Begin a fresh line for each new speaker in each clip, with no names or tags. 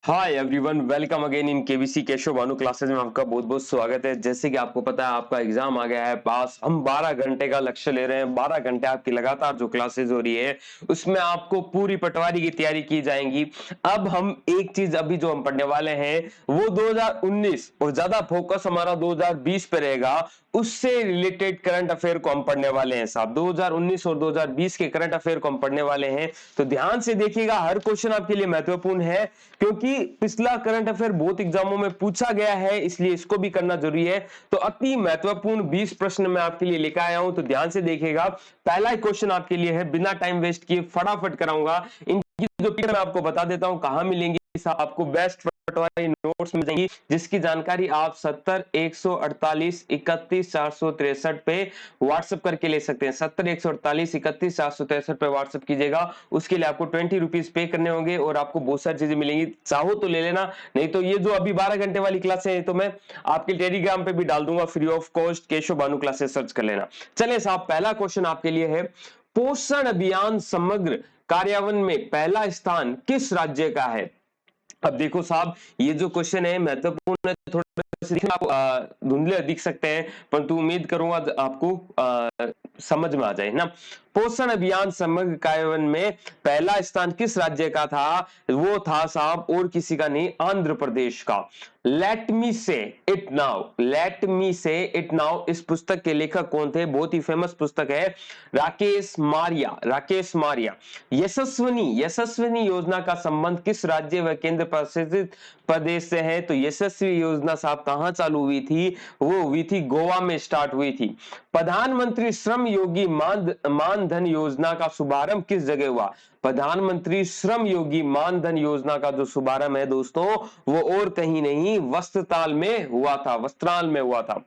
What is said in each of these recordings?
Hi everyone, welcome again in KBC Keshav Bhanu classes में आपका बहुत बहुत स्वागत है। जैसे कि आपको पता है आपका एग्जाम आ गया है पास। हम 12 घंटे का लक्ष्य ले रहे हैं। 12 घंटे आपकी लगातार जो क्लासेस हो रही है उसमें आपको पूरी पटवारी की तैयारी की जाएंगी। अब हम एक चीज अभी जो हम पढ़ने वाले हैं वो 2019 और ज्यादा फोकस हमारा 2020 पे रहेगा। उससे रिलेटेड करंट अफेयर को हम पढ़ने वाले हैं साहब। 2019 और 2020 के करंट अफेयर को हम पढ़ने वाले हैं, तो ध्यान से देखिएगा। हर क्वेश्चन आपके लिए महत्वपूर्ण है क्योंकि पिछला करंट अफेयर बहुत एग्जामों में पूछा गया है, इसलिए इसको भी करना जरूरी है। तो अति महत्वपूर्ण 20 प्रश्न मैं आपके लिए लेकर आया हूं, तो ध्यान से देखिएगा। पहला क्वेश्चन आपके लिए है, बिना टाइम वेस्ट किए फटाफट कराऊंगा। इनकी जो पीडीएफ मैं आपको बता देता हूं कहां मिलेंगी। आपको बेस्ट पटवारी नोट्स मिल जाएंगी जिसकी जानकारी आप 70 148 31 463 पे व्हाट्सएप करके ले सकते हैं। 70 148 31 463 पे व्हाट्सएप कीजिएगा। उसके लिए आपको 20 रुपीज पे करने होंगे और आपको बहुत सारी चीजें मिलेंगी। चाहो तो ले लेना, नहीं तो ये जो अभी 12 घंटे वाली क्लास है तो मैं आपके टेलीग्राम पे भी डाल दूंगा free of cost. Keshav Bhanu classes search कर लेना। चलिए साहब, पहला क्वेश्चन आपके लिए है, पोषण अभियान समग्र कार्यान्वयन में पहला स्थान किस राज्य का है। अब देखो साहब, ये जो क्वेश्चन है महत्वपूर्ण है। थोड़ा धुंधले दिख सकते हैं परंतु उम्मीद करूंगा आपको समझ में आ जाए ना। पोषण अभियान समग्र कार्यान्वयन में पहला स्थान किस राज्य का था। वो था साहब और किसी का नहीं, आंध्र प्रदेश का। लेट मी से इट नाउ, लेट मी से इट नाउ इस पुस्तक के लेखक कौन थे। बहुत ही फेमस पुस्तक है, राकेश मारिया। राकेश मारिया। यशस्विनी, यशस्विनी योजना का संबंध किस राज्य व केंद्र शासित प्रदेश से है। तो यशस्वी योजना साहब कहां चालू हुई थी, वो हुई थी गोवा में स्टार्ट हुई थी। प्रधानमंत्री श्रम योगी मानधन योजना का शुभारंभ किस जगह हुआ। प्रधानमंत्री श्रम योगी मानधन योजना का जो शुभारंभ है दोस्तों, वो और कहीं नहीं वस्त्रताल में हुआ था। वस्त्राल में हुआ था।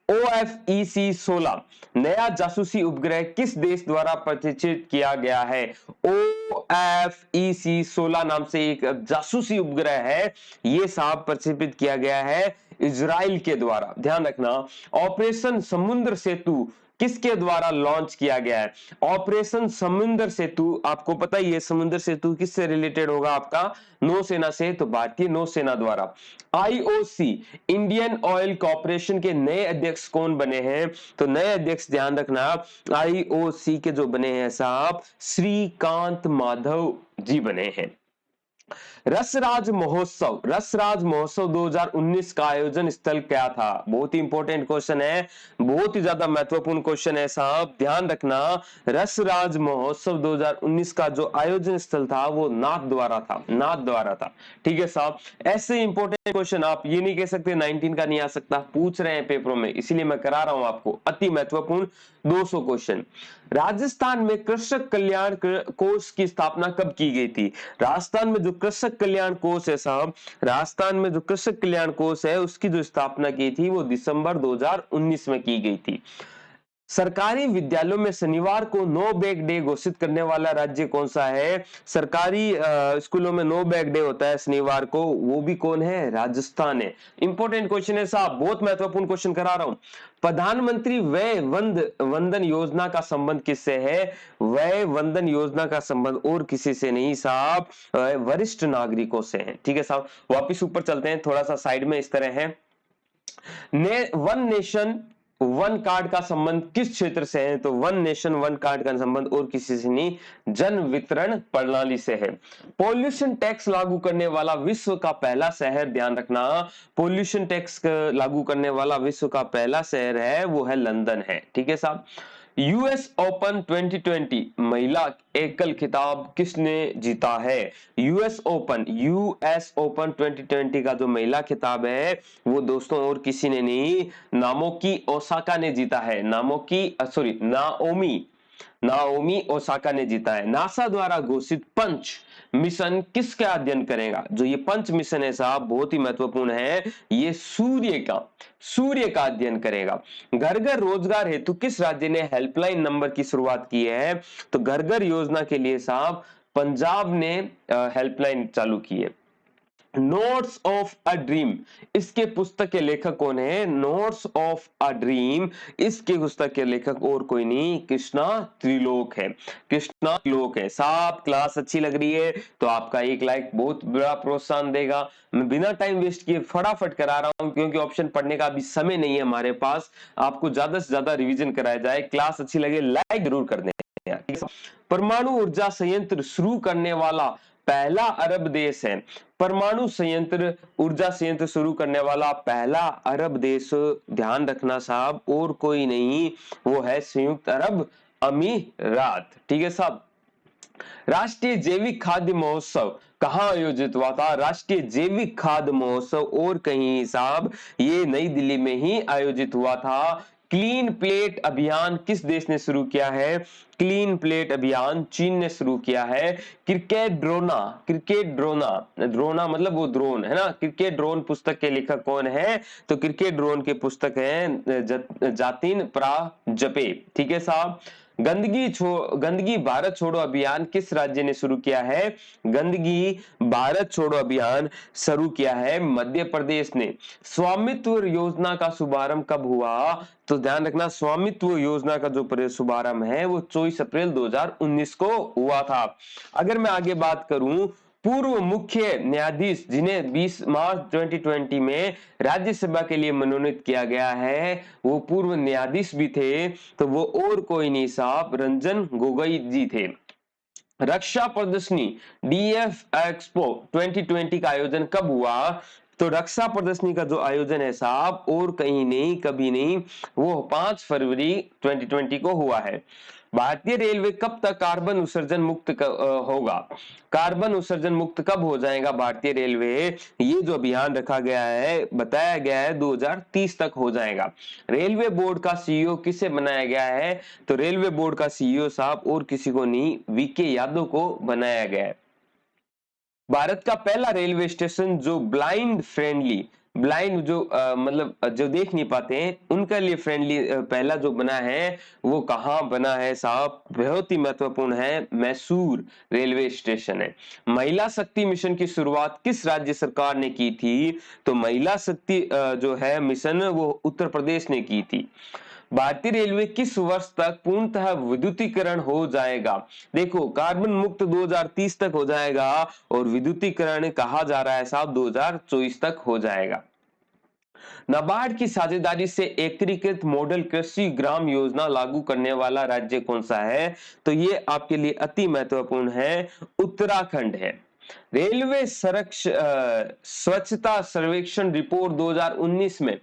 OFEC-16 नया जासूसी उपग्रह किस देश द्वारा प्रतिष्ठित किया गया है। OFEC-16 नाम से एक जासूसी उपग्रह है, ये साहब प्रक्षेपित किया गया है इजराइल के द्वारा। ध्यान रखना, ऑपरेशन समुद्र सेतु किसके द्वारा लॉन्च किया गया है। ऑपरेशन समुद्र सेतु, आपको पता ही है समुद्र सेतु किससे रिलेटेड होगा, आपका नौसेना से, तो भारतीय नौसेना द्वारा। IOC इंडियन ऑयल कॉर्पोरेशन के नए अध्यक्ष कौन बने हैं। तो नए अध्यक्ष ध्यान रखना, IOC के जो बने हैं साहब, श्रीकांत माधव जी बने हैं। रसराज महोत्सव, रसराज महोत्सव 2019 का आयोजन स्थल क्या था। बहुत ही इंपॉर्टेंट क्वेश्चन है, बहुत ही ज्यादा महत्वपूर्ण क्वेश्चन है साहब, ध्यान रखना। रसराज महोत्सव 2019 का जो आयोजन स्थल था वो नाथ द्वारा था, नाथ द्वारा था। ठीक है साहब, ऐसे इंपॉर्टेंट क्वेश्चन आप ये नहीं कह सकते 19 का नहीं आ सकता, पूछ रहे हैं पेपरों में, इसीलिए मैं करा रहा हूं आपको। अति महत्वपूर्ण 200 क्वेश्चन। राजस्थान में कृषक कल्याण कोष की स्थापना कब की गई थी। राजस्थान में जो कृषक कल्याण कोष है साहब, राजस्थान में जो कृषक कल्याण कोष है उसकी जो स्थापना की थी वो दिसंबर 2019 में की गई थी। सरकारी विद्यालयों में शनिवार को नो बैग डे घोषित करने वाला राज्य कौन सा है। सरकारी स्कूलों में नो बैग डे होता है शनिवार को, वो भी कौन है, राजस्थान है। इंपॉर्टेंट क्वेश्चन है साहब, बहुत महत्वपूर्ण क्वेश्चन करा रहा हूं। प्रधानमंत्री वय वंदन योजना का संबंध किससे है। वय वंदन योजना का संबंध और किसी से नहीं साहब, वरिष्ठ नागरिकों से है। ठीक है साहब, वापिस ऊपर चलते हैं, थोड़ा सा साइड में इस तरह है। वन नेशन वन कार्ड का संबंध किस क्षेत्र से है। तो वन नेशन वन कार्ड का संबंध और किसी से नहीं, जन वितरण प्रणाली से है। पॉल्यूशन टैक्स लागू करने वाला विश्व का पहला शहर, ध्यान रखना, पॉल्यूशन टैक्स लागू करने वाला विश्व का पहला शहर है वो है लंदन है। ठीक है साहब। यूएस ओपन 2020 महिला एकल खिताब किसने जीता है। यूएस ओपन 2020 का जो महिला खिताब है वो दोस्तों और किसी ने नहीं, नाओमी ओसाका ने जीता है। नाओमी ओसाका ने जीता है। नासा द्वारा घोषित पंच मिशन किसका अध्ययन करेगा। जो ये पंच मिशन है साहब बहुत ही महत्वपूर्ण है, ये सूर्य का अध्ययन करेगा। घर घर रोजगार हेतु किस राज्य ने हेल्पलाइन नंबर की शुरुआत की है। तो घर घर योजना के लिए साहब पंजाब ने हेल्पलाइन चालू की है। नोट्स ऑफ अ ड्रीम, इसके पुस्तक के लेखक कौन है? नोट्स ऑफ अ ड्रीम, इसके पुस्तक के लेखक और कोई नहीं, कृष्णा त्रिलोक है। कृष्णा त्रिलोक है। साहब क्लास अच्छी लग रही है तो आपका एक लाइक बहुत बड़ा प्रोत्साहन देगा। मैं बिना टाइम वेस्ट किए फटाफट करा रहा हूं क्योंकि ऑप्शन पढ़ने का अभी समय नहीं है हमारे पास। आपको ज्यादा से ज्यादा रिवीजन कराया जाए। क्लास अच्छी लगे लाइक जरूर कर दें यार। परमाणु ऊर्जा संयंत्र शुरू करने वाला पहला अरब देश है। परमाणु संयंत्र ऊर्जा संयंत्र शुरू करने वाला पहला अरब देश, ध्यान रखना साहब, और कोई नहीं, वो है संयुक्त अरब अमीरात। ठीक है साहब। राष्ट्रीय जैविक खाद्य महोत्सव कहाँ आयोजित हुआ था? राष्ट्रीय जैविक खाद्य महोत्सव और कहीं साहब, ये नई दिल्ली में ही आयोजित हुआ था। क्लीन प्लेट अभियान किस देश ने शुरू किया है? क्लीन प्लेट अभियान चीन ने शुरू किया है। क्रिकेट ड्रोना, क्रिकेट ड्रोना, ड्रोना मतलब वो ड्रोन है ना, क्रिकेट ड्रोन पुस्तक के लेखक कौन है? तो क्रिकेट ड्रोन के पुस्तक है जातिन प्राजपे। ठीक है साहब। गंदगी भारत छोड़ो अभियान किस राज्य ने शुरू किया है? गंदगी भारत छोड़ो अभियान शुरू किया है मध्य प्रदेश ने। स्वामित्व योजना का शुभारंभ कब हुआ? तो ध्यान रखना, स्वामित्व योजना का जो शुभारंभ है वो 24 अप्रैल 2019 को हुआ था। अगर मैं आगे बात करूं, पूर्व मुख्य न्यायाधीश जिन्हें 20 मार्च 2020 में राज्यसभा के लिए मनोनीत किया गया है, वो पूर्व न्यायाधीश भी थे, तो वो और कोई नहीं साहब, रंजन गोगोई जी थे। रक्षा प्रदर्शनी डीएफ एक्सपो 2020 का आयोजन कब हुआ? तो रक्षा प्रदर्शनी का जो आयोजन है साहब, और कहीं नहीं कभी नहीं, वो 5 फरवरी 2020 को हुआ है। भारतीय रेलवे कब तक कार्बन उत्सर्जन मुक्त होगा? कार्बन उत्सर्जन मुक्त कब हो जाएगा भारतीय रेलवे? ये जो अभियान रखा गया है, बताया गया है 2030 तक हो जाएगा। रेलवे बोर्ड का सीईओ किसे बनाया गया है? तो रेलवे बोर्ड का सीईओ साहब और किसी को नहीं, वीके यादव को बनाया गया है। भारत का पहला रेलवे स्टेशन जो ब्लाइंड फ्रेंडली, ब्लाइंड जो मतलब जो देख नहीं पाते हैं उनके लिए फ्रेंडली पहला जो बना है, वो कहाँ बना है साहब? बहुत ही महत्वपूर्ण है, मैसूर रेलवे स्टेशन है। महिला शक्ति मिशन की शुरुआत किस राज्य सरकार ने की थी? तो महिला शक्ति जो है मिशन, वो उत्तर प्रदेश ने की थी। भारतीय रेलवे किस वर्ष तक पूर्णतः विद्युतीकरण हो जाएगा? देखो, कार्बन मुक्त 2030 तक हो जाएगा और विद्युतीकरण कहा जा रहा है साहब 2024 तक हो जाएगा। नाबार्ड की साझेदारी से एकीकृत मॉडल कृषि ग्राम योजना लागू करने वाला राज्य कौन सा है? तो ये आपके लिए अति महत्वपूर्ण है, उत्तराखंड है। रेलवे स्वच्छता सर्वेक्षण रिपोर्ट 2019 में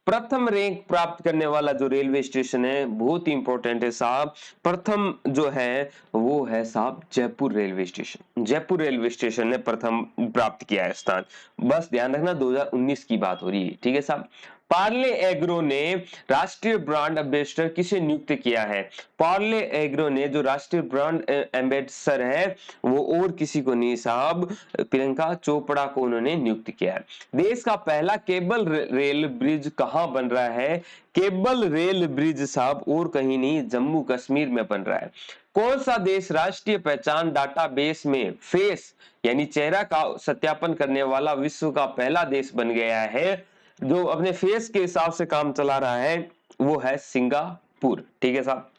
प्रथम रैंक प्राप्त करने वाला जो रेलवे स्टेशन है, बहुत ही इंपॉर्टेंट है साहब, प्रथम जो है वो है साहब Jaipur railway station. Jaipur railway station ने प्रथम प्राप्त किया है स्थान। बस ध्यान रखना 2019 की बात हो रही है। ठीक है साहब। पार्ले एग्रो ने राष्ट्रीय ब्रांड एम्बेसडर किसे नियुक्त किया है? पार्ले एग्रो ने जो राष्ट्रीय ब्रांड एम्बेसडर है वो और किसी को नहीं साहब, प्रियंका चोपड़ा को उन्होंने नियुक्त किया है। देश का पहला केबल रेल ब्रिज कहां बन रहा है? केबल रेल ब्रिज साहब और कहीं नहीं, जम्मू कश्मीर में बन रहा है। कौन सा देश राष्ट्रीय पहचान डाटाबेस में फेस यानी चेहरा का सत्यापन करने वाला विश्व का पहला देश बन गया है? जो अपने फेस के हिसाब से काम चला रहा है वो है सिंगापुर। ठीक है साहब।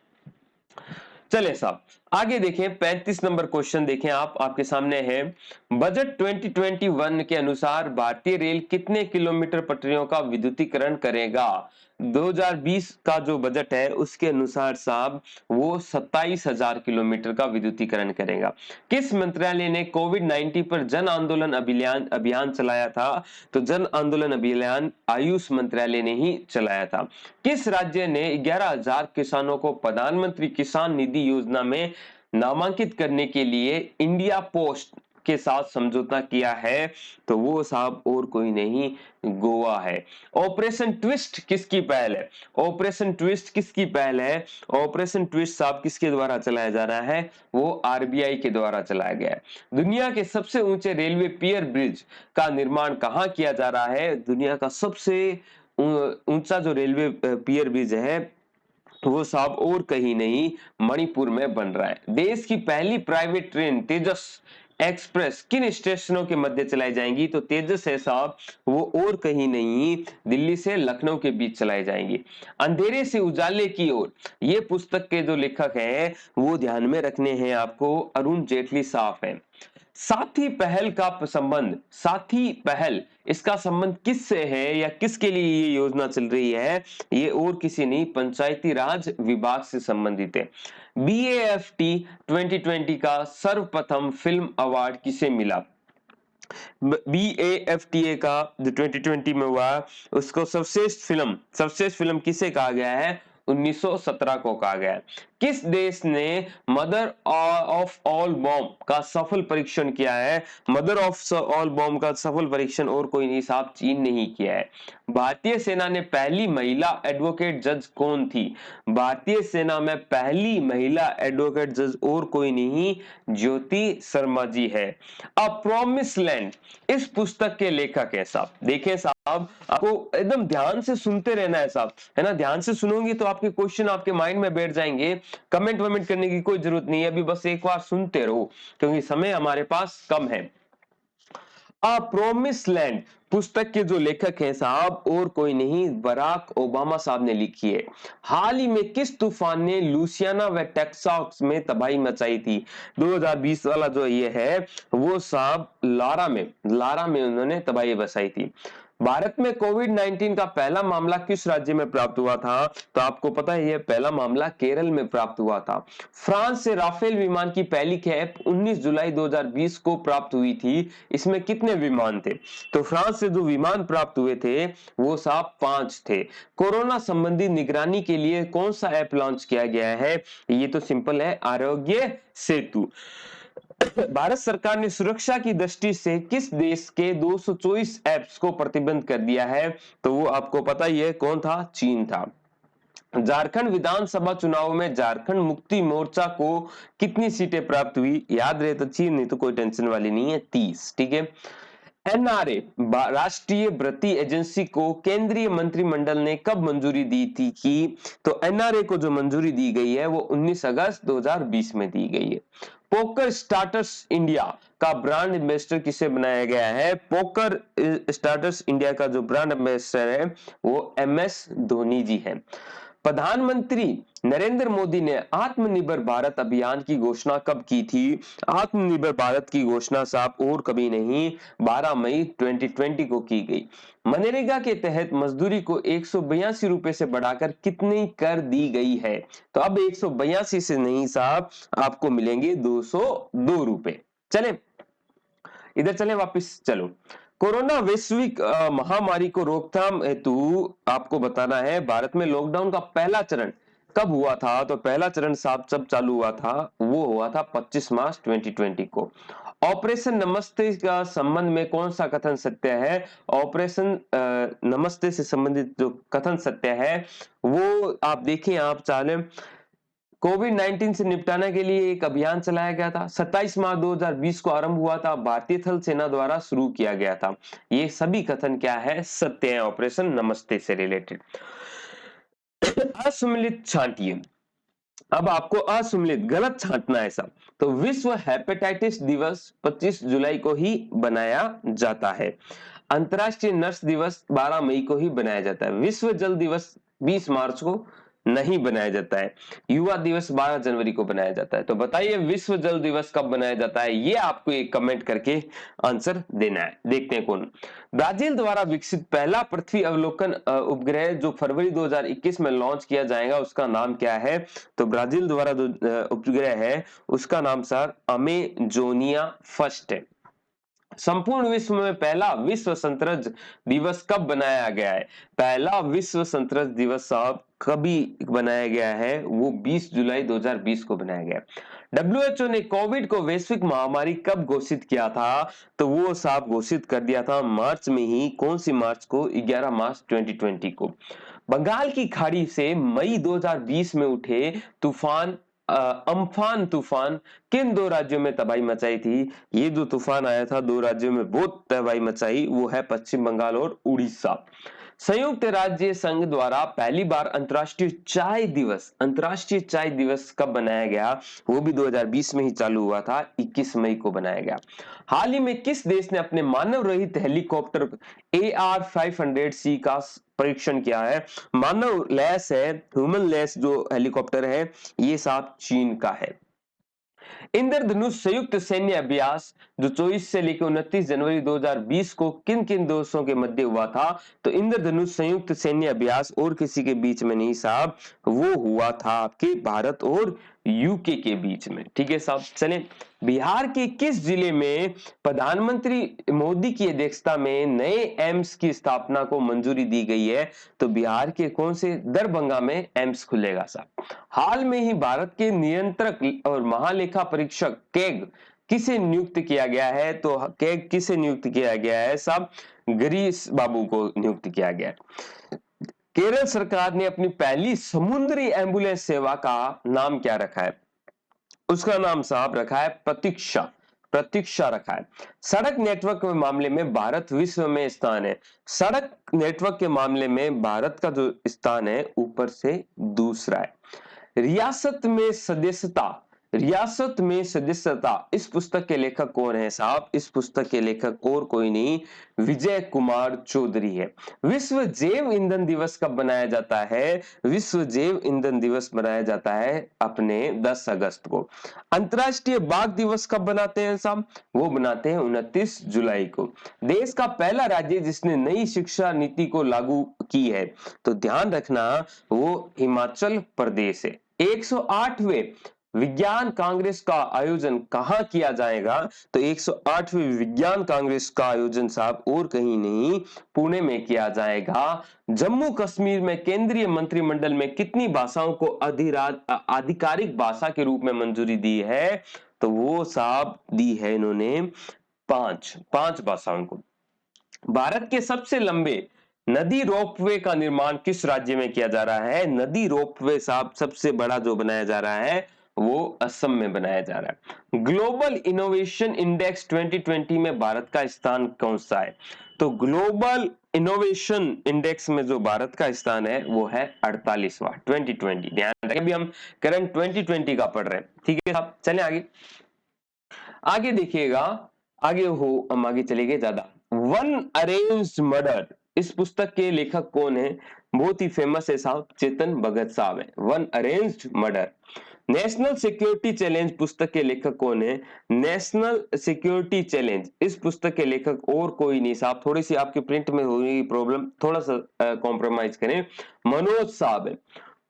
चले साहब आगे देखें, 35 नंबर क्वेश्चन देखें आप, आपके सामने है। बजट 2021 के अनुसार भारतीय रेल कितने किलोमीटर पटरियों का विद्युतीकरण करेगा? 2020 का जो बजट है उसके अनुसार साहब वो 27,000 किलोमीटर का विद्युतीकरण करेगा। किस मंत्रालय ने कोविड-19 पर जन आंदोलन अभियान चलाया था? तो जन आंदोलन अभियान आयुष मंत्रालय ने ही चलाया था। किस राज्य ने 11,000 किसानों को प्रधानमंत्री किसान निधि योजना में नामांकित करने के लिए इंडिया पोस्ट के साथ समझौता किया है? तो वो साहब और कोई नहीं, गोवा है। ऑपरेशन ट्विस्ट किसकी पहल है? ऑपरेशन ट्विस्ट किसकी पहल है? ऑपरेशन ट्विस्ट साहब किसके द्वारा चलाया जा रहा है? वो आरबीआई के द्वारा चलाया गया है। दुनिया के सबसे ऊंचे रेलवे पियर ब्रिज का निर्माण कहां किया जा रहा है? दुनिया का सबसे ऊंचा जो रेलवे पियर ब्रिज है वो साहब और कहीं नहीं, मणिपुर में बन रहा है। देश की पहली प्राइवेट ट्रेन तेजस एक्सप्रेस किन स्टेशनों के मध्य चलाई जाएंगी? तो तेजस है साहब, वो और कहीं नहीं, दिल्ली से लखनऊ के बीच चलाई जाएंगी। अंधेरे से उजाले की ओर, ये पुस्तक के जो लेखक हैं वो ध्यान में रखने हैं आपको, अरुण जेटली साहब हैं। साथी पहल का संबंध, साथी पहल, इसका संबंध किससे है या किसके लिए ये योजना चल रही है? ये और किसी नहीं, पंचायती राज विभाग से संबंधित है। BAFT 2020 का सर्वप्रथम फिल्म अवार्ड किसे मिला? BAFTA का जो 2020 में हुआ, उसको सर्वश्रेष्ठ फिल्म किसे कहा गया है? 1917 को कहा गया है। किस देश ने मदर ऑफ ऑल बॉम्ब का सफल परीक्षण किया है? मदर ऑफ ऑल बॉम्ब का सफल परीक्षण और कोई नहीं साहब, चीन ने ही किया है। भारतीय सेना में पहली महिला एडवोकेट जज कौन थी? भारतीय सेना में पहली महिला एडवोकेट जज और कोई नहीं, ज्योति शर्मा जी है। अ प्रॉमिस लैंड, इस पुस्तक के लेखक है साहब। देखें साहब, आपको एकदम ध्यान से सुनते रहना है साहब, है ना, ध्यान से सुनोगे तो आपके क्वेश्चन आपके माइंड में बैठ जाएंगे। कमेंट वमेंट करने की कोई जरूरत नहीं है, अभी बस एक बार सुनते रहो क्योंकि समय हमारे पास कम है। अ प्रोमिस लैंड पुस्तक के जो लेखक हैं साहब और कोई नहीं, बराक ओबामा साहब ने लिखी है। हाल ही में किस तूफान ने लुसियाना व टेक्सास में तबाही मचाई थी? 2020 वाला जो ये है वो साहब लारा में उन्होंने तबाही बसाई थी। भारत में कोविड-19 का पहला मामला किस राज्य में प्राप्त हुआ था? तो आपको पता है ये पहला मामला केरल में प्राप्त हुआ था। फ्रांस से राफेल विमान की पहली खेप 19 जुलाई 2020 को प्राप्त हुई थी। इसमें कितने विमान थे? तो फ्रांस से जो विमान प्राप्त हुए थे वो साहब 5 थे। कोरोना संबंधी निगरानी के लिए कौन सा ऐप लॉन्च किया गया है? ये तो सिंपल है, आरोग्य सेतु। भारत सरकार ने सुरक्षा की दृष्टि से किस देश के 224 ऐप्स को प्रतिबंध कर दिया है? तो वो आपको पता ही है कौन था, चीन था। झारखंड विधानसभा चुनाव में झारखंड मुक्ति मोर्चा को कितनी सीटें प्राप्त हुई? याद रहे तो चीन, नहीं तो कोई टेंशन वाली नहीं है, 30। ठीक है। NRA राष्ट्रीय भर्ती एजेंसी को केंद्रीय मंत्रिमंडल ने कब मंजूरी दी थी कि? तो NRA को जो मंजूरी दी गई है वो 19 अगस्त 2020 में दी गई है। पोकर स्टार्टर्स इंडिया का ब्रांड एम्बेसडर किसे बनाया गया है? पोकर स्टार्टर्स इंडिया का जो ब्रांड एम्बेसडर है वो MS धोनी जी है। प्रधानमंत्री नरेंद्र मोदी ने आत्मनिर्भर भारत अभियान की घोषणा कब की थी? आत्मनिर्भर भारत की घोषणा साहब और कभी नहीं, 12 मई 2020 को की गई। मनरेगा के तहत मजदूरी को 182 रुपए से बढ़ाकर कितनी कर दी गई है? तो अब 182 से नहीं साहब, आपको मिलेंगे 202 रुपए। चले इधर चले वापस, चलो। कोरोना वैश्विक महामारी को रोकथाम हेतु आपको बताना है, भारत में लॉकडाउन का पहला चरण कब हुआ था? तो पहला चरण साहब जब चालू हुआ था वो हुआ था 25 मार्च 2020 को। ऑपरेशन नमस्ते का संबंध में कौन सा कथन सत्य है? ऑपरेशन नमस्ते से संबंधित जो कथन सत्य है वो आप देखें, आप चाहे कोविड-19 से निपटाने के लिए एक अभियान चलाया गया था। 27 मार्च 2020 को आरंभ हुआ था, भारतीय थल सेना द्वारा शुरू किया गया था। ये सभी कथन क्या है? सत्य है, ऑपरेशन नमस्ते से रिलेटेड। असुमिलित छांटिए, अब आपको असुमिलित गलत छांटना है सब। तो विश्व हेपेटाइटिस दिवस 25 जुलाई को ही बनाया जाता है। अंतरराष्ट्रीय नर्स दिवस 12 मई को ही बनाया जाता है। विश्व जल दिवस 20 मार्च को नहीं बनाया जाता है। युवा दिवस 12 जनवरी को बनाया जाता है। तो बताइए विश्व जल दिवस कब बनाया जाता है? ये आपको एक कमेंट करके आंसर देना है। देखते हैं कौन। ब्राजील द्वारा विकसित पहला पृथ्वी अवलोकन उपग्रह जो फरवरी 2021 में लॉन्च किया जाएगा उसका नाम क्या है? तो ब्राजील द्वारा जो उपग्रह है उसका नाम सर अमेजोनिया फर्स्ट है। संपूर्ण विश्व में पहला विश्व संतरज दिवस कब बनाया गया है? पहला विश्व संतरज दिवस साहब कभी बनाया गया है? वो 20 जुलाई 2020 को बनाया गया। WHO ने कोविड को वैश्विक महामारी कब घोषित किया था? तो वो साहब घोषित कर दिया था मार्च में ही। कौन सी मार्च को? 11 मार्च 2020 को। बंगाल की खाड़ी से मई 2020 में उठे तूफान अम्फान तूफान किन दो राज्यों में तबाही मचाई थी? ये जो तूफान आया था दो राज्यों में बहुत तबाही मचाई, वो है पश्चिम बंगाल और उड़ीसा। संयुक्त राज्य संघ द्वारा पहली बार अंतर्राष्ट्रीय चाय दिवस कब बनाया गया? वो भी 2020 में ही चालू हुआ था, 21 मई को बनाया गया। हाल ही में किस देश ने अपने मानव रहित हेलीकॉप्टर AR-500C का परीक्षण किया है? मानव लैस है, ह्यूमन लेस जो हेलीकॉप्टर है, ये साहब चीन का है। इंद्रधनुष संयुक्त सैन्य अभ्यास जो 24 से लेकर 29 जनवरी 2020 को किन किन देशों के मध्य हुआ था? तो इंद्रधनुष संयुक्त सैन्य अभ्यास और किसी के बीच में नहीं साहब, वो हुआ था आपके भारत और यूके के बीच में। ठीक है साहब, चलें। बिहार के किस जिले में प्रधानमंत्री मोदी की अध्यक्षता में नए एम्स की स्थापना को मंजूरी दी गई है? तो बिहार के कौन से दरभंगा में एम्स खुलेगा साहब। हाल में ही भारत के नियंत्रक और महालेखा परीक्षक कैग किसे नियुक्त किया गया है? तो कैग किसे नियुक्त किया गया है साहब? गिरीश बाबू को नियुक्त किया गया है। केरल सरकार ने अपनी पहली समुद्री एम्बुलेंस सेवा का नाम क्या रखा है? उसका नाम साहब रखा है प्रतीक्षा रखा है। सड़क नेटवर्क के मामले में भारत विश्व में स्थान है। सड़क नेटवर्क के मामले में भारत का जो स्थान है ऊपर से दूसरा है। रियासत में सदस्यता इस पुस्तक के लेखक कौन है साहब? इस पुस्तक के लेखक और कोई नहीं, विजय कुमार चौधरी है। विश्व जैव ईंधन दिवस कब मनाया जाता है? विश्व जैव ईंधन दिवस मनाया जाता है अपने 10 अगस्त को। अंतर्राष्ट्रीय बाघ दिवस कब बनाते हैं साहब? वो बनाते हैं 29 जुलाई को। देश का पहला राज्य जिसने नई शिक्षा नीति को लागू की है, तो ध्यान रखना वो हिमाचल प्रदेश है। 108वें विज्ञान कांग्रेस का आयोजन कहां किया जाएगा? तो 108वें विज्ञान कांग्रेस का आयोजन साहब और कहीं नहीं, पुणे में किया जाएगा। जम्मू कश्मीर में केंद्रीय मंत्रिमंडल में कितनी भाषाओं को आधिकारिक भाषा के रूप में मंजूरी दी है? तो वो साहब दी है इन्होंने पांच भाषाओं को। भारत के सबसे लंबे नदी रोपवे का निर्माण किस राज्य में किया जा रहा है? नदी रोपवे साहब सबसे बड़ा जो बनाया जा रहा है वो असम में बनाया जा रहा है। ग्लोबल इनोवेशन इंडेक्स 2020 में भारत का स्थान कौन सा है? तो ग्लोबल इनोवेशन इंडेक्स में जो भारत का स्थान है वो है 48वां 2020। ध्यान रखें, अभी हम करंट 2020 का पढ़ रहे हैं। ठीक है साहब, चलें आगे देखिएगा। हम आगे चले गए ज्यादा। वन अरेंज्ड मर्डर इस पुस्तक के लेखक कौन है? बहुत ही फेमस है साहब, चेतन भगत साहब है। One arranged murder. National security challenge पुस्तक के लेखक कौन है? नेशनल सिक्योरिटी चैलेंज इस पुस्तक के लेखक और कोई नहीं साहब, थोड़ी सी आपके प्रिंट में हो रही प्रॉब्लम, थोड़ा सा कॉम्प्रोमाइज करें, मनोज साहब है।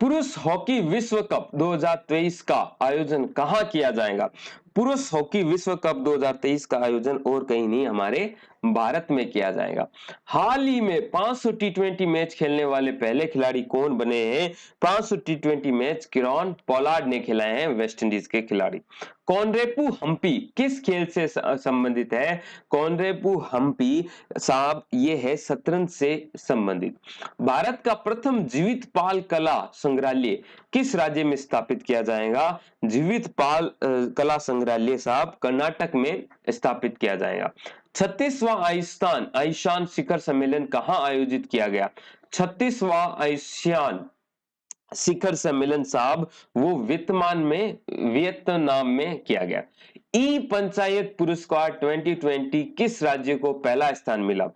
पुरुष हॉकी विश्व कप 2023 का आयोजन कहां किया जाएगा? पुरुष हॉकी विश्व कप 2023 का आयोजन और कहीं नहीं, हमारे भारत में किया जाएगा। हाल ही में 500 टी20 मैच खेलने वाले पहले खिलाड़ी कौन बने हैं? 500 टी20 मैच किरण पोलार्ड ने खिलाए हैं, वेस्ट इंडीज के खिलाड़ी। कॉनरेपू हम्पी किस खेल से संबंधित है? कॉनरेपू हम्पी साहब ये है शतरंज से संबंधित। भारत का प्रथम जीवित पाल कला संग्रहालय किस राज्य में स्थापित किया जाएगा? जीवित पाल कला संग्रहालय साहब कर्नाटक में स्थापित किया जाएगा। 36वां आईशान शिखर सम्मेलन कहां आयोजित किया गया? 36वां आईशान शिखर सम्मेलन साहब वो वियतनाम में किया गया। ई पंचायत पुरस्कार 2020 किस राज्य को पहला स्थान मिला?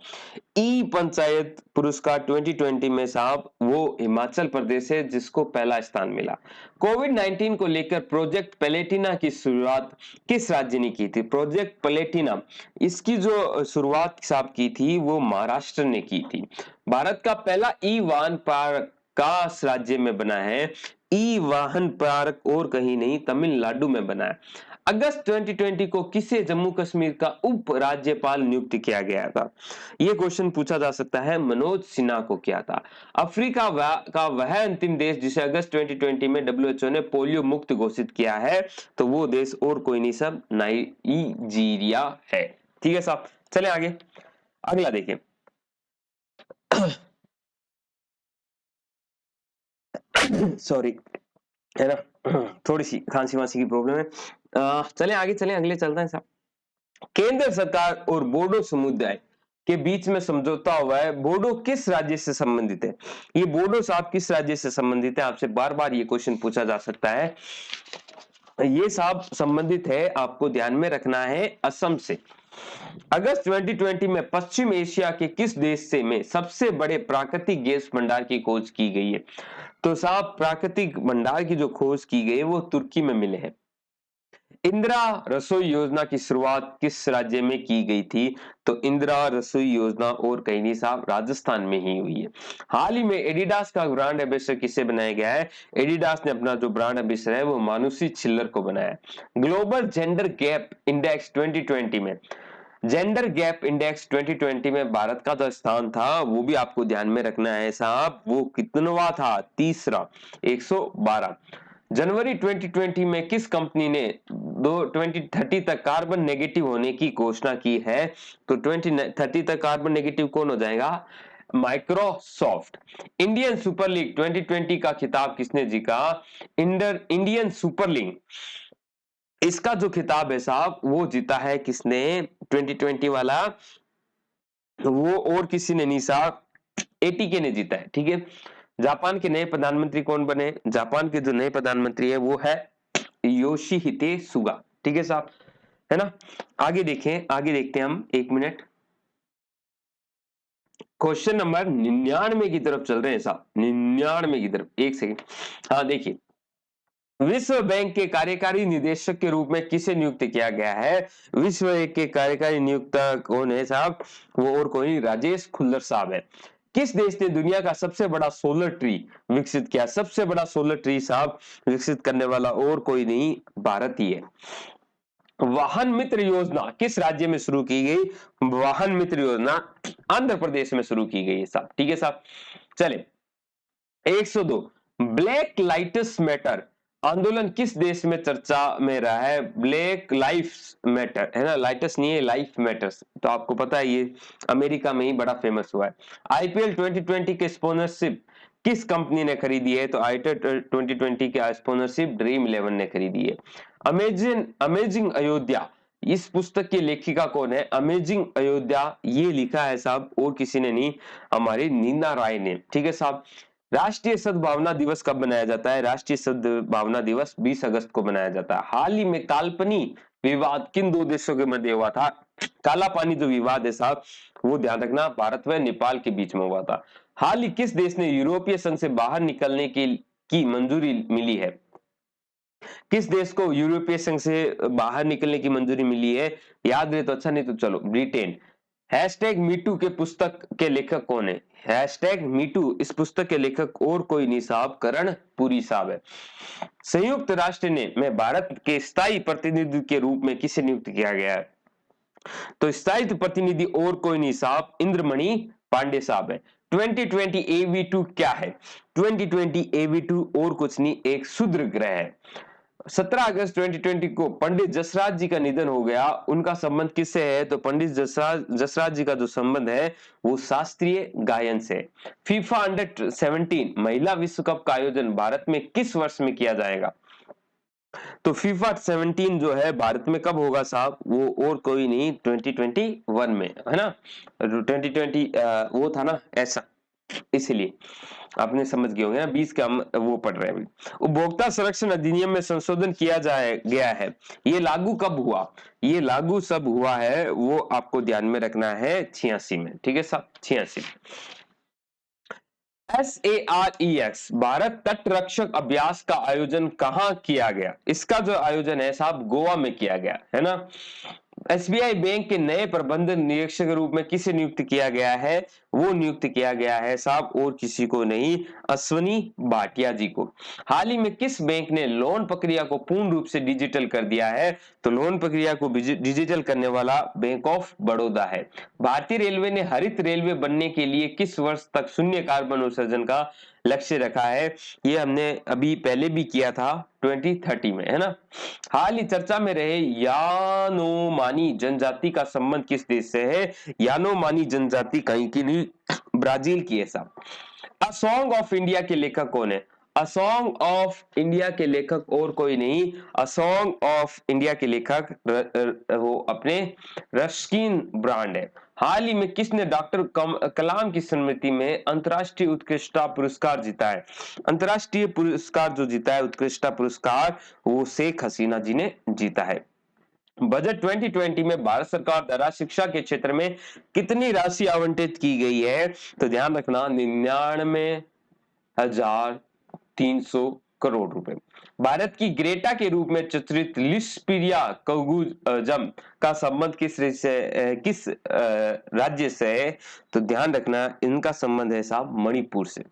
ई पंचायत पुरस्कार 2020 में साहब वो हिमाचल प्रदेश है जिसको पहला स्थान मिला। कोविड-19 को लेकर प्रोजेक्ट पैलेटिना की शुरुआत किस राज्य ने की थी? प्रोजेक्ट पैलेटिना इसकी जो शुरुआत साहब की थी वो महाराष्ट्र ने की थी। भारत का पहला ई वाहन पार्क कास राज्य में बना है। ई वाहन पार्क और कहीं नहीं, तमिलनाडु में बना है। अगस्त 2020 को किसे जम्मू कश्मीर का उप राज्यपाल नियुक्त किया गया था? यह क्वेश्चन पूछा जा सकता है, मनोज सिन्हा को किया था। अफ्रीका का वह अंतिम देश जिसे अगस्त 2020 में WHO ने पोलियो मुक्त घोषित किया है, तो वो देश और कोई नहीं सब नाइजीरिया है। ठीक है साहब, चले आगे, अगला देखें। सॉरी है ना, थोड़ी सी खांसी वांसी की प्रॉब्लम है। चलें आगे, चलें अगले चलते हैं साहब। केंद्र सरकार और बोडो समुदाय के बीच में समझौता हुआ है, बोडो किस राज्य से संबंधित है? ये बोडो साहब किस राज्य से संबंधित है? आपसे बार बार ये क्वेश्चन पूछा जा सकता है। ये साहब संबंधित है, आपको ध्यान में रखना है, असम से। अगस्त 2020 में पश्चिम एशिया के किस देश से में सबसे बड़े प्राकृतिक गैस भंडार की खोज की गई है? तो साहब प्राकृतिक भंडार की जो खोज की गई है वो तुर्की में मिले हैं। इंदिरा रसोई योजना की शुरुआत किस राज्य में की गई थी? तो इंदिरा रसोई योजना और कहीं नहीं साहब, राजस्थान में ही हुई है। हाल ही में एडिडास का ब्रांड एम्बेसडर किसे बनाया गया है? एडिडास ने अपना जो ब्रांड एम्बेसडर है वो मानुषी छिल्लर को बनाया। ग्लोबल जेंडर गैप इंडेक्स 2020 में, जेंडर गैप इंडेक्स 2020 में भारत का जो स्थान था वो भी आपको ध्यान में रखना है साहब, वो कितनवा था? तीसरा, 112। जनवरी 2020 में किस कंपनी ने 2030 तक कार्बन नेगेटिव होने की घोषणा की है? तो 2030 तक कार्बन नेगेटिव कौन हो जाएगा? माइक्रोसॉफ्ट। इंडियन सुपर लीग 2020 का खिताब किसने जीता? इंडियन सुपर लीग, इसका जो खिताब है साहब वो जीता है किसने 2020 वाला? वो और किसी ने नहीं साहब, एटीके ने जीता है। ठीक है। जापान के नए प्रधानमंत्री कौन बने? जापान के जो नए प्रधानमंत्री है वो है योशिहिदे सुगा। ठीक है साहब, है ना। आगे देखें, आगे देखते हैं हम, 1 मिनट। क्वेश्चन नंबर 99 की तरफ चल रहे हैं साहब, 99 की तरफ। एक सेकंड, हाँ देखिए, विश्व बैंक के कार्यकारी निदेशक के रूप में किसे नियुक्त किया गया है? विश्व बैंक के कार्यकारी नियुक्ता कौन है साहब? वो और कोई राजेश खुल्लर साहब है। किस देश ने दुनिया का सबसे बड़ा सोलर ट्री विकसित किया? सबसे बड़ा सोलर ट्री साहब विकसित करने वाला और कोई नहीं, भारत ही है। वाहन मित्र योजना किस राज्य में शुरू की गई? वाहन मित्र योजना आंध्र प्रदेश में शुरू की गई है साहब। ठीक है साहब, चले 102। ब्लैक लाइट्स मैटर आंदोलन किस देश में चर्चा में रहा है? ब्लैक लाइफ मैटर, है ना, लाइट्स नहीं है, लाइफ मैटर्स। तो आपको पता है ये अमेरिका में ही बड़ा फेमस हुआ है। आईपीएल 2020 के स्पॉन्सरशिप किस कंपनी ने खरीदी है? तो आईपीएल 2020 के स्पॉन्सरशिप ड्रीम 11 ने खरीदी है। अमेजिंग अयोध्या, इस पुस्तक की लेखिका कौन है? अमेजिंग अयोध्या ये लिखा है साहब और किसी ने नहीं, हमारी नीना राय ने। ठीक है साहब। राष्ट्रीय सद्भावना दिवस कब मनाया जाता है? राष्ट्रीय सद्भावना दिवस 20 अगस्त को मनाया जाता है। हाल ही में कालापानी विवाद किन दो देशों के मध्य हुआ था? काला पानी जो विवाद है साहब वो ध्यान रखना भारत व नेपाल के बीच में हुआ था। हाल ही किस देश ने यूरोपीय संघ से बाहर निकलने की मंजूरी मिली है? किस देश को यूरोपीय संघ से बाहर निकलने की मंजूरी मिली है? याद रहे तो अच्छा, नहीं तो चलो, ब्रिटेन। हैशटैग मीटू के पुस्तक के लेखक कौन है? हैशटैग मीटू इस पुस्तक के लेखक और कोई नहीं साहब, करण पुरी साहब है। संयुक्त राष्ट्र ने में भारत के स्थायी प्रतिनिधि के रूप में किसे नियुक्त किया गया है? तो स्थायी प्रतिनिधि और कोई नहीं साहब, इंद्रमणि पांडे साहब है। 2020 AV2 क्या है? 2020 AV2 और कुछ नहीं, एक क्षुद्र ग्रह है। 17 अगस्त 2020 को पंडित जसराज जी का निधन हो गया, उनका संबंध किससे है? तो पंडित जसराज जी का जो संबंध है वो शास्त्रीय गायन से। फीफा अंडर 17 महिला विश्व कप का आयोजन भारत में किस वर्ष में किया जाएगा? तो फीफा 17 जो है भारत में कब होगा साहब? वो और कोई नहीं, 2021 में, है ना। 2020 वो था ना ऐसा, इसलिए आपने समझ गए होंगे ना, 20 का हम वो पढ़ रहे हैं। उपभोक्ता संरक्षण अधिनियम में संशोधन किया गया है, ये लागू कब हुआ? ये लागू सब हुआ है, वो आपको ध्यान में रखना है 86 में। ठीक है साहब, 86। SAREX भारत तट रक्षक अभ्यास का आयोजन कहां किया गया? इसका जो आयोजन है साहब गोवा में किया गया, है ना। एसबीआई बैंक के नए प्रबंधन निरीक्षक के रूप में किसे नियुक्त किया गया है? वो नियुक्त किया गया है साहब और किसी को नहीं, अश्वनी भाटिया जी को। हाल ही में किस बैंक ने लोन प्रक्रिया को पूर्ण रूप से डिजिटल कर दिया है? तो लोन प्रक्रिया को डिजिटल करने वाला बैंक ऑफ बड़ौदा है। भारतीय रेलवे ने हरित रेलवे बनने के लिए किस वर्ष तक शून्य कार्बन उत्सर्जन का लक्ष्य रखा है? ये हमने अभी पहले भी किया था 2030 में, है ना। हाल ही चर्चा में रहे यानोमानी जनजाति का संबंध किस देश से है? यानोमानी जनजाति कहीं की नहीं, ब्राजील की है साहब। अ सॉन्ग ऑफ इंडिया के लेखक कौन है? अ सॉन्ग ऑफ इंडिया के लेखक और कोई नहीं, अ सॉन्ग ऑफ इंडिया के लेखक वो अपने रस्किन ब्रांड है। हाल ही में किसने डॉक्टर कलाम की स्मृति में अंतर्राष्ट्रीय उत्कृष्टता पुरस्कार जीता है? अंतर्राष्ट्रीय पुरस्कार जो जीता है, उत्कृष्टता पुरस्कार, वो शेख हसीना जी ने जीता है। बजट 2020 में भारत सरकार द्वारा शिक्षा के क्षेत्र में कितनी राशि आवंटित की गई है? तो ध्यान रखना 99,300 करोड़ रुपए। भारत की ग्रेटा के रूप में चित्रित लिस्पिरिया कगुजम का संबंध किस राज्य से है? तो ध्यान रखना इनका संबंध है साहब मणिपुर से।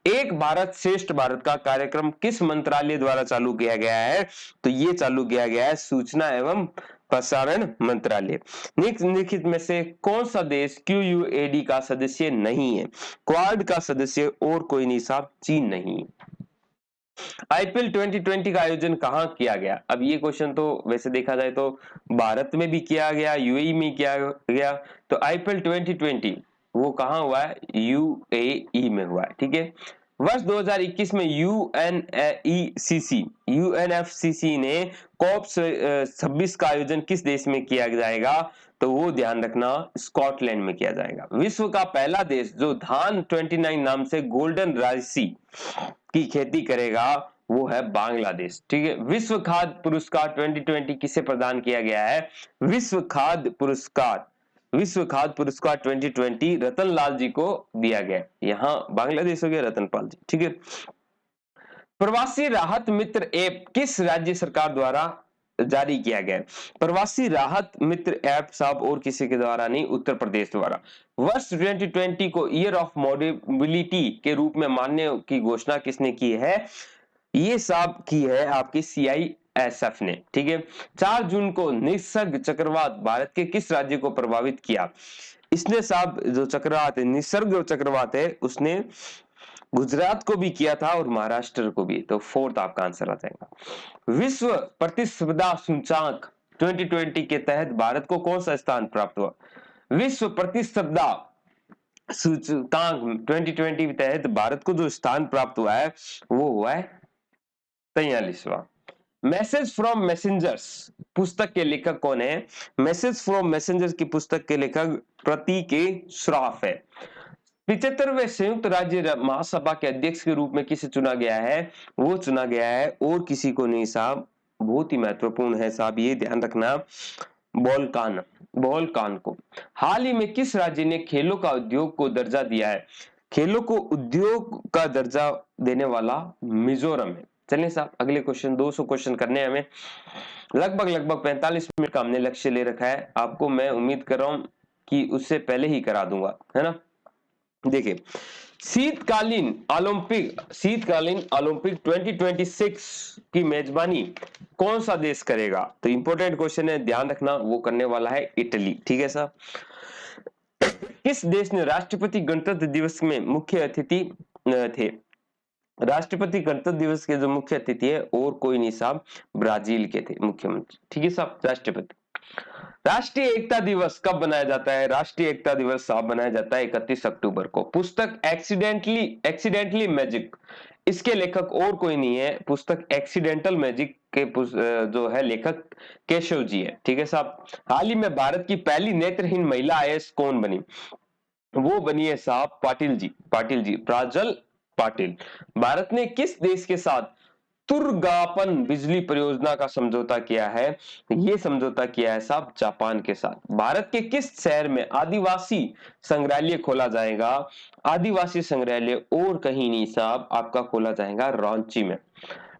एक भारत श्रेष्ठ भारत का कार्यक्रम किस मंत्रालय द्वारा चालू किया गया है? तो ये चालू किया गया है सूचना एवं प्रसारण मंत्रालय। निम्नलिखित में से कौन सा देश QUAD का सदस्य नहीं है? क्वाड का सदस्य और कोई नहीं साहब, चीन नहीं। IPL 2020 का आयोजन कहाँ किया गया? अब ये क्वेश्चन तो वैसे देखा जाए तो भारत में भी किया गया, UAE में किया गया। तो IPL 2020 वो कहाँ हुआ है? UAE में हुआ है, ठीक है। वर्ष 2021 में UNFCC ने कॉप 26 का आयोजन किस देश में किया जाएगा? तो वो ध्यान रखना स्कॉटलैंड में किया जाएगा। विश्व का पहला देश जो धान 29 नाम से गोल्डन राइसी की खेती करेगा वो है बांग्लादेश, ठीक है। विश्व खाद्य पुरस्कार 2020 किसे प्रदान किया गया है? विश्व खाद्य पुरस्कार 2020 रतन लाल जी को दिया गया। यहाँ बांग्लादेश हो गया रतन पाल जी, ठीक है। प्रवासी राहत मित्र ऐप किस राज्य सरकार द्वारा जारी किया गया? प्रवासी राहत मित्र ऐप साहब और किसी के द्वारा नहीं, उत्तर प्रदेश द्वारा। वर्ष 2020 को ईयर ऑफ मोबिलिटी के रूप में मानने की घोषणा किसने की है? ये साहब की है आपकी CISF ने, ठीक है। 4 जून को निसर्ग चक्रवात भारत के किस राज्य को प्रभावित किया? इसने साहब जो चक्रवात है, निसर्ग जो चक्रवात है, उसने गुजरात को भी किया था और महाराष्ट्र को भी। तो फोर्थ आपका आंसर आ जाएगा। विश्व प्रतिस्पर्धा सूचकांक 2020 के तहत भारत को कौन सा स्थान प्राप्त हुआ? विश्व प्रतिस्पर्धा सूचकांक 2020 के तहत भारत को जो स्थान प्राप्त हुआ है वो हुआ है 43वां। मैसेज फ्रॉम मैसेंजर्स पुस्तक के लेखक कौन है? मैसेज फ्रॉम मैसेंजर्स की पुस्तक के लेखक प्रतीक श्रॉफ है। 75वें संयुक्त राज्य महासभा के अध्यक्ष के रूप में किसे चुना गया है? वो चुना गया है और किसी को नहीं साहब, बहुत ही महत्वपूर्ण है साहब, ये ध्यान रखना, बॉलकान को। हाल ही में किस राज्य ने खेलों का उद्योग को दर्जा दिया है? खेलों को उद्योग का दर्जा देने वाला मिजोरम है। चलिए साहब अगले क्वेश्चन, 200 क्वेश्चन करने हैं हमें, लगभग 45 मिनट का हमने लक्ष्य ले रखा है। आपको मैं उम्मीद कर रहा हूं कि उससे पहले ही करा दूंगा, है ना। देखिए, शीतकालीन ओलंपिक 2026 की मेजबानी कौन सा देश करेगा? तो इंपॉर्टेंट क्वेश्चन है, ध्यान रखना, वो करने वाला है इटली, ठीक है साहब। किस देश ने राष्ट्रपति गणतंत्र दिवस में मुख्य अतिथि थे? राष्ट्रपति गणतंत्र दिवस के जो मुख्य अतिथि है और कोई नहीं साहब, ब्राजील के थे मुख्यमंत्री, ठीक है साहब, राष्ट्रपति। राष्ट्रीय एकता दिवस कब बनाया जाता है? राष्ट्रीय एकता दिवस साहब बनाया जाता है 31 अक्टूबर को। पुस्तक एक्सीडेंटली मैजिक, इसके लेखक और कोई नहीं है, पुस्तक एक्सीडेंटल मैजिक के जो है लेखक केशव जी है, ठीक है साहब। हाल ही में भारत की पहली नेत्रहीन महिला IAS कौन बनी? वो बनी है साहब पाटिल जी, प्राजल पाटिल। भारत ने किस देश के साथ तुर्गापन बिजली परियोजना का समझौता किया है? ये समझौता किया है साहब जापान के साथ। भारत के किस शहर में आदिवासी संग्रहालय खोला जाएगा? आदिवासी संग्रहालय और कहीं नहीं साहब, आपका खोला जाएगा रांची में।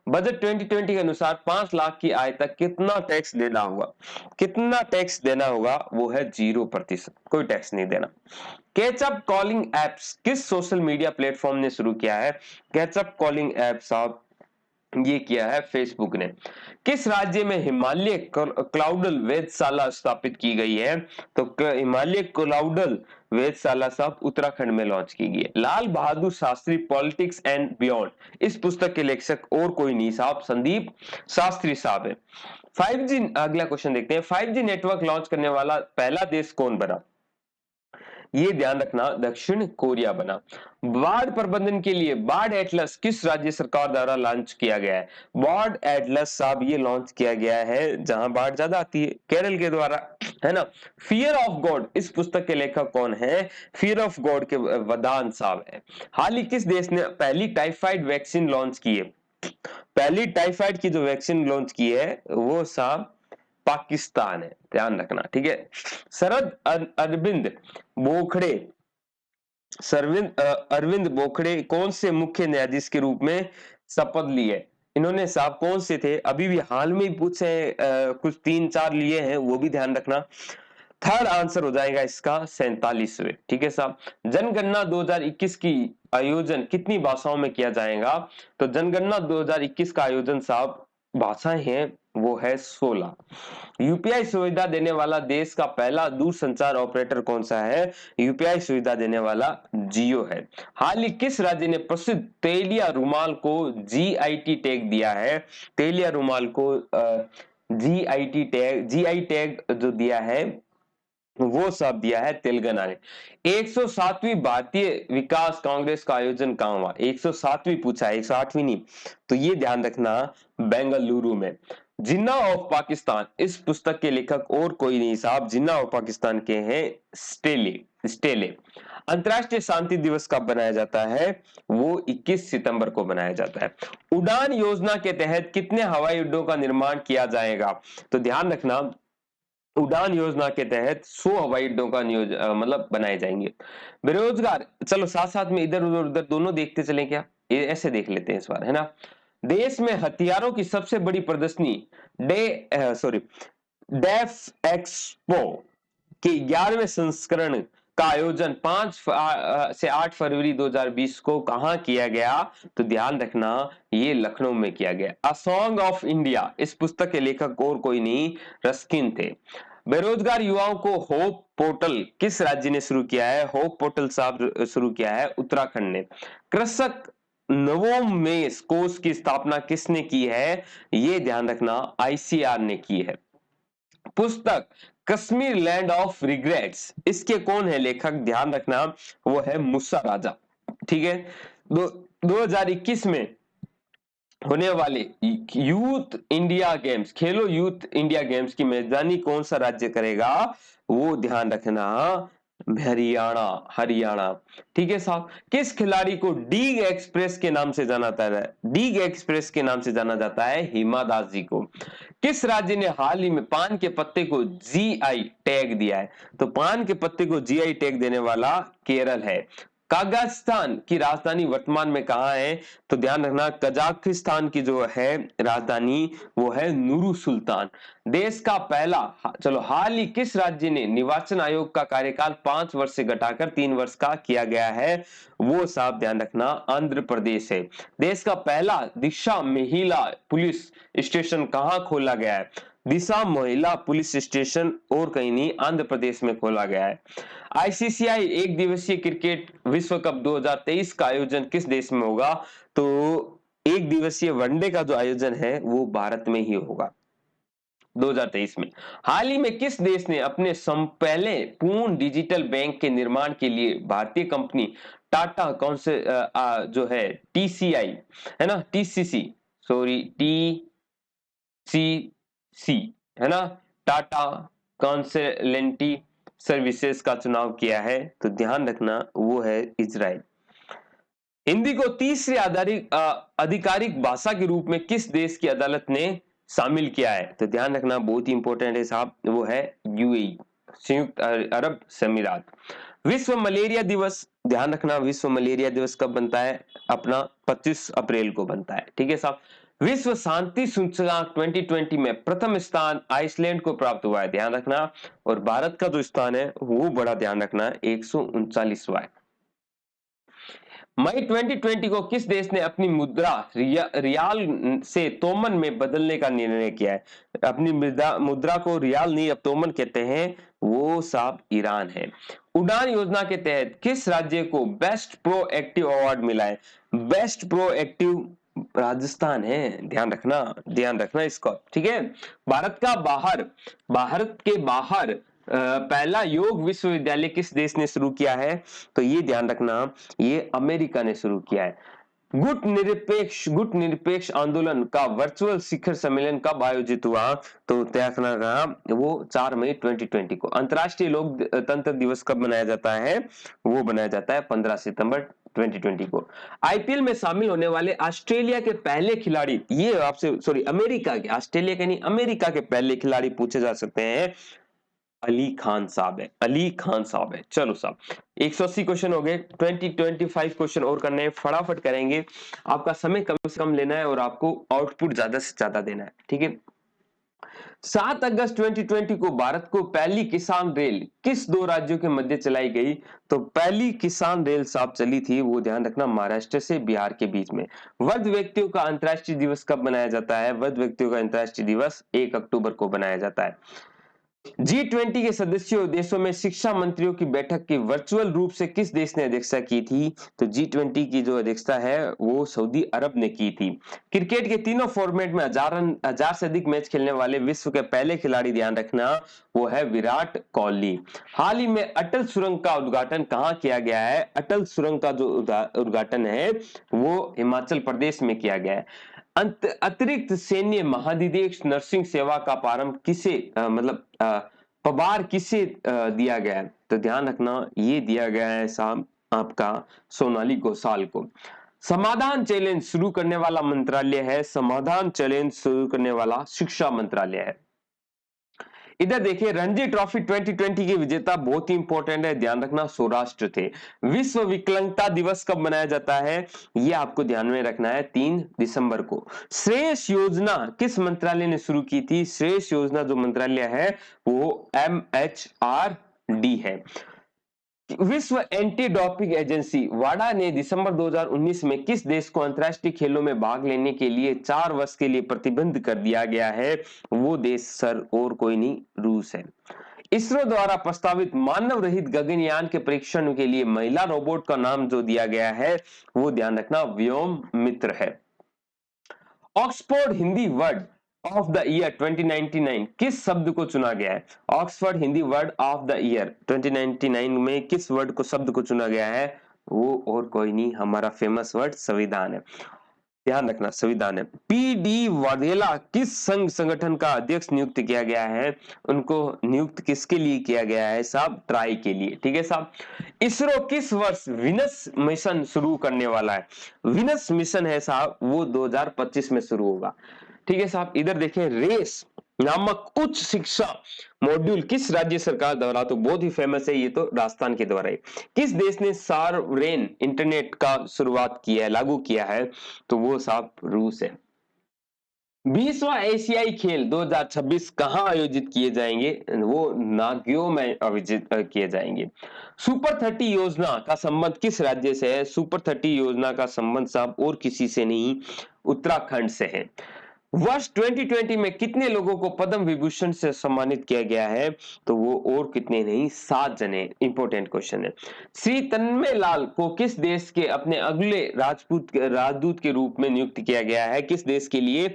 बजट 2020 के अनुसार 5 लाख की आय तक कितना टैक्स देना होगा? कितना टैक्स देना होगा? वो है 0%, कोई टैक्स नहीं देना। कैचअप कॉलिंग एप्स किस सोशल मीडिया प्लेटफॉर्म ने शुरू किया है? कैचअप कॉलिंग ऐप साहब ये किया है फेसबुक ने। किस राज्य में हिमालय क्लाउडल वेधशाला स्थापित की गई है? तो हिमालय क्लाउडल वेधशाला साहब उत्तराखंड में लॉन्च की गई है। Lal Bahadur Shastri politics and beyond, इस पुस्तक के लेखक और कोई नहीं साहब, संदीप शास्त्री साहब है। 5G, अगला क्वेश्चन देखते हैं, 5G नेटवर्क लॉन्च करने वाला पहला देश कौन बना? ये ध्यान रखना, दक्षिण कोरिया बना। बाढ़ प्रबंधन के लिए बाढ़ एटलस किस राज्य सरकार द्वारा लॉन्च किया गया है? बाढ़ एटलस साहब ये लॉन्च किया गया है जहां बाढ़ ज्यादा आती है, केरल के द्वारा, है ना। फियर ऑफ गॉड इस पुस्तक के लेखक कौन है? फियर ऑफ गॉड के वदान साहब है। हाल ही किस देश ने पहली टाइफाइड वैक्सीन लॉन्च की है? पहली टाइफाइड की जो वैक्सीन लॉन्च की है वो साहब पाकिस्तान है, ध्यान रखना, ठीक है। शरद अरविंद बोखड़े अरविंद बोखड़े कौन से मुख्य न्यायाधीश के रूप में शपथ ली है? इन्होंने साहब कौन से थे? अभी भी हाल में ही पूछे कुछ 3-4 लिए हैं, वो भी ध्यान रखना। थर्ड आंसर हो जाएगा इसका 47वें, ठीक है साहब। जनगणना 2021 की आयोजन कितनी भाषाओं में किया जाएगा? तो जनगणना 2021 का आयोजन साहब भाषाएं हैं वो है 16। यूपीआई सुविधा देने वाला देश का पहला दूरसंचार ऑपरेटर कौन सा है? यूपीआई सुविधा देने वाला जियो है। हाल ही किस राज्य ने प्रसिद्ध तेलिया रुमाल को जीआईटी टैग दिया है? तेलिया रुमाल को जीआई टैग जो दिया है वो सब दिया है तेलंगाना ने। 107वीं भारतीय विकास कांग्रेस का आयोजन कहां हुआ? 107वीं पूछा है, 108वीं नहीं। तो ये ध्यान रखना, बेंगलुरु में। जिन्ना ऑफ पाकिस्तान इस पुस्तक के लेखक और कोई नहीं साहब, जिन्ना ऑफ पाकिस्तान के हैं स्टेले। अंतरराष्ट्रीय शांति दिवस कब बनाया जाता है? वो 21 सितंबर को बनाया जाता है। उड़ान योजना के तहत कितने हवाई अड्डों का निर्माण किया जाएगा? तो ध्यान रखना, उड़ान योजना के तहत 100 हवाई अड्डों का मतलब बनाए जाएंगे। बेरोजगार, चलो साथ साथ में इधर उधर उधर दोनों देखते चलें क्या, ये ऐसे देख लेते हैं इस बार, है ना। देश में हथियारों की सबसे बड़ी प्रदर्शनी डेफ एक्सपो के 11वें संस्करण का आयोजन 5 से 8 फरवरी 2020 को कहां किया गया? तो ध्यान रखना, ये लखनऊ में किया गया। अ सॉन्ग ऑफ इंडिया इस पुस्तक के लेखक और कोई नहीं, रस्किन थे। बेरोजगार युवाओं को होप पोर्टल किस राज्य ने शुरू किया है? होप पोर्टल साहब शुरू किया है उत्तराखंड ने। कृषक नवोन्मेष कोष की स्थापना किसने की है? ये ध्यान रखना, आईसीआर ने की है। पुस्तक कश्मीर लैंड ऑफ रिग्रेट्स इसके कौन है लेखक? ध्यान रखना, वो है मूसा राजा, ठीक है। 2021 में होने वाले यूथ इंडिया गेम्स, खेलो यूथ इंडिया गेम्स की मेजबानी कौन सा राज्य करेगा? वो ध्यान रखना, हरियाणा, ठीक है साहब। किस खिलाड़ी को डीग एक्सप्रेस के नाम से जाना जाता है? डीग एक्सप्रेस के नाम से जाना जाता है हिमा दास जी को। किस राज्य ने हाल ही में पान के पत्ते को जीआई टैग दिया है? तो पान के पत्ते को जीआई टैग देने वाला केरल है। काजाकिस्तान की राजधानी वर्तमान में कहां है? तो ध्यान रखना, कजाकिस्तान की जो है राजधानी वो है नूरू सुल्तान। देश का पहला, चलो हाल ही किस राज्य ने निर्वाचन आयोग का कार्यकाल 5 वर्ष से घटाकर 3 वर्ष का किया गया है? वो साहब ध्यान रखना, आंध्र प्रदेश है। देश का पहला दिशा महिला पुलिस स्टेशन कहां खोला गया है? दिशा महिला पुलिस स्टेशन और कहीं नहीं, आंध्र प्रदेश में खोला गया है। आईसीसीआई एक दिवसीय क्रिकेट विश्व कप 2023 का आयोजन किस देश में होगा? तो एक दिवसीय वनडे का जो आयोजन है वो भारत में ही होगा 2023 में। हाल ही में किस देश ने अपने पहले पूर्ण डिजिटल बैंक के निर्माण के लिए भारतीय कंपनी टाटा कौन से जो है टीसीआई, है ना, टीसीसी, है ना, टाटा कंसल्टेंसी सर्विसेज का चुनाव किया है? तो ध्यान रखना, वो है इजराइल। हिंदी को तीसरी आधिकारिक भाषा के रूप में किस देश की अदालत ने शामिल किया है? तो ध्यान रखना, बहुत ही इंपॉर्टेंट है साहब, वो है यूएई, संयुक्त अरब अमीरात। विश्व मलेरिया दिवस, ध्यान रखना, विश्व मलेरिया दिवस कब बनता है? अपना 25 अप्रैल को बनता है, ठीक है साहब। विश्व शांति सूचकांक 2020 में प्रथम स्थान आइसलैंड को प्राप्त हुआ है, ध्यान रखना। और भारत का जो स्थान है वो बड़ा ध्यान रखना, 139वां है। मई 2020 को किस देश ने अपनी मुद्रा रियाल से तोमन में बदलने का निर्णय किया है? अपनी मुद्रा को रियाल नहीं अब तोमन कहते हैं, वो साहब ईरान है। उड़ान योजना के तहत किस राज्य को बेस्ट प्रोएक्टिव अवार्ड मिला है? बेस्ट प्रोएक्टिव राजस्थान है, ध्यान रखना इसको, ठीक है। भारत के बाहर पहला योग विश्वविद्यालय किस देश ने शुरू किया है? तो ये ध्यान रखना, ये अमेरिका ने शुरू किया है। गुट निरपेक्ष आंदोलन का वर्चुअल शिखर सम्मेलन कब आयोजित हुआ? तो वो 4 मई 2020 को। अंतर्राष्ट्रीय लोकतंत्र दिवस कब मनाया जाता है? वो मनाया जाता है 15 सितंबर 2020 को। आईपीएल में शामिल होने वाले ऑस्ट्रेलिया के पहले खिलाड़ी, ये आपसे सॉरी अमेरिका के, ऑस्ट्रेलिया के नहीं अमेरिका के पहले खिलाड़ी पूछे जा सकते हैं, अली खान साहब है, अली खान साहब है। चलो साहब 180 क्वेश्चन हो गए, 25 क्वेश्चन और करने हैं, फटाफट करेंगे। आपका समय कम से कम लेना है और आपको आउटपुट ज्यादा से ज्यादा देना है, ठीक है। 7 अगस्त 2020 को भारत को पहली किसान रेल किस दो राज्यों के मध्य चलाई गई? तो पहली किसान रेल साहब चली थी, वो ध्यान रखना, महाराष्ट्र से बिहार के बीच में। वृद्ध व्यक्तियों का अंतर्राष्ट्रीय दिवस कब मनाया जाता है? वृद्ध व्यक्तियों का अंतर्राष्ट्रीय दिवस 1 अक्टूबर को मनाया जाता है। G20 के सदस्यों देशों में शिक्षा मंत्रियों की बैठक की वर्चुअल रूप से किस देश ने अध्यक्षता की थी? तो G20 की जो अध्यक्षता है वो सऊदी अरब ने की थी। क्रिकेट के तीनों फॉर्मेट में हजार से अधिक मैच खेलने वाले विश्व के पहले खिलाड़ी, ध्यान रखना, वो है विराट कोहली। हाल ही में अटल सुरंग का उद्घाटन कहाँ किया गया है? अटल सुरंग का जो उद्घाटन है वो हिमाचल प्रदेश में किया गया है। अतिरिक्त सैन्य महानिदेशक नर्सिंग सेवा का प्रारंभ किसे पबार किसे दिया गया है? तो ध्यान रखना, ये दिया गया है साहब आपका सोनाली घोषाल को। समाधान चैलेंज शुरू करने वाला मंत्रालय है, समाधान चैलेंज शुरू करने वाला शिक्षा मंत्रालय है। इधर देखिए रणजी ट्रॉफी 2020 के विजेता बहुत ही इंपॉर्टेंट है, ध्यान रखना, सौराष्ट्र थे। विश्व विकलांगता दिवस कब मनाया जाता है? ये आपको ध्यान में रखना है, 3 दिसंबर को। श्रेयस योजना किस मंत्रालय ने शुरू की थी? श्रेयस योजना जो मंत्रालय है वो MHRD है। विश्व एंटी डोपिंग एजेंसी वाडा ने दिसंबर 2019 में किस देश को अंतर्राष्ट्रीय खेलों में भाग लेने के लिए 4 वर्ष के लिए प्रतिबंध कर दिया गया है? वो देश सर और कोई नहीं, रूस है। इसरो द्वारा प्रस्तावित मानव रहित गगनयान के परीक्षण के लिए महिला रोबोट का नाम जो दिया गया है वो ध्यान रखना व्योम मित्र है। Oxford Hindi word of the year 2099 किस शब्द को चुना गया है? Oxford Hindi word of the year 2099 में किस वर्ड को शब्द को चुना गया है? वो और कोई नहीं, हमारा फेमस वर्ड संविधान है, ध्यान रखना, संविधान है। पीडी वाघेला किस संघ संगठन का अध्यक्ष नियुक्त किया गया है? उनको नियुक्त किसके लिए किया गया है साहब? ट्राई के लिए, ठीक है साहब। इसरो किस वर्ष विनस मिशन शुरू करने वाला है? विनस मिशन है साहब वो 2025 में शुरू होगा, ठीक है साहब। इधर देखें रेस नामक उच्च शिक्षा मॉड्यूल किस राज्य सरकार द्वारा, तो बहुत ही फेमस है ये तो, राजस्थान के द्वारा है। किस देश ने सार्वरेन इंटरनेट का शुरुआत किया है, लागू किया है? तो वो साहब रूस है। 20वां एशियाई खेल 2026 कहां आयोजित किए जाएंगे? वो नाग्यो में आयोजित किए जाएंगे। सुपर 30 योजना का संबंध किस राज्य से है? सुपर 30 योजना का संबंध साहब और किसी से नहीं, उत्तराखंड से है। वर्ष 2020 में कितने लोगों को पद्म विभूषण से सम्मानित किया गया है? तो वो और कितने नहीं, 7 जने। इंपॉर्टेंट क्वेश्चन है। श्री तन्मेलाल को किस देश के अपने अगले राजदूत के रूप में नियुक्त किया गया है? किस देश के लिए?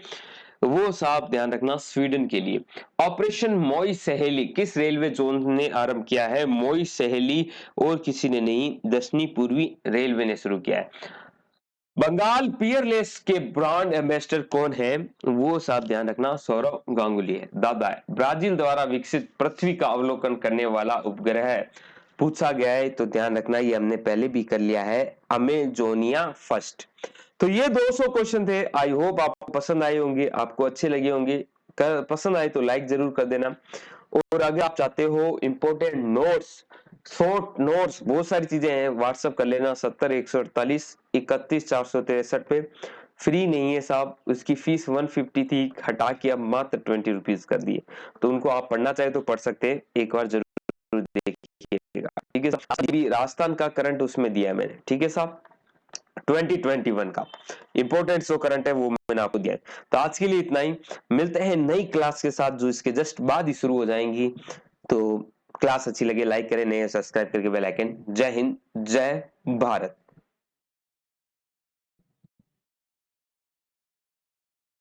वो साहब ध्यान रखना, स्वीडन के लिए। ऑपरेशन मोई सहेली किस रेलवे जोन ने आरंभ किया है? मोई सहेली और किसी ने नहीं, दक्षिणी पूर्वी रेलवे ने शुरू किया है। बंगाल पियरलेस के ब्रांड एम्बेसडर कौन है? वो साहब ध्यान रखना, सौरव गांगुली है, दादा है। ब्राजील द्वारा विकसित पृथ्वी का अवलोकन करने वाला उपग्रह पूछा गया है, तो ध्यान रखना ये हमने पहले भी कर लिया है, अमेजोनिया फर्स्ट। तो ये 200 क्वेश्चन थे, आई होप आपको पसंद आए होंगे, आपको अच्छे लगे होंगे। पसंद आए तो लाइक जरूर कर देना, और अगर आप चाहते हो इंपोर्टेंट नोट्स, शॉर्ट नोट्स, बहुत सारी चीजें हैं, व्हाट्सएप कर लेना 70 148 31 463 पे। फ्री नहीं है साहब, उसकी फीस 150 थी, हटा के अब मात्र 20 रुपीज कर दिए, तो उनको आप पढ़ना चाहे तो पढ़ सकते हैं, एक बार जरूर देखिएगा, ठीक है साहब। राजस्थान का करंट उसमें दिया है मैंने, ठीक है साहब, 2021 का इंपोर्टेंट जो करंट है वो मैंने आपको दिया है। तो आज के लिए इतना ही, मिलते हैं नई क्लास के साथ जो इसके जस्ट बाद ही शुरू हो जाएंगी। तो क्लास अच्छी लगे लाइक करें, नए सब्सक्राइब करके बेल आइकन। जय हिंद, जय भारत।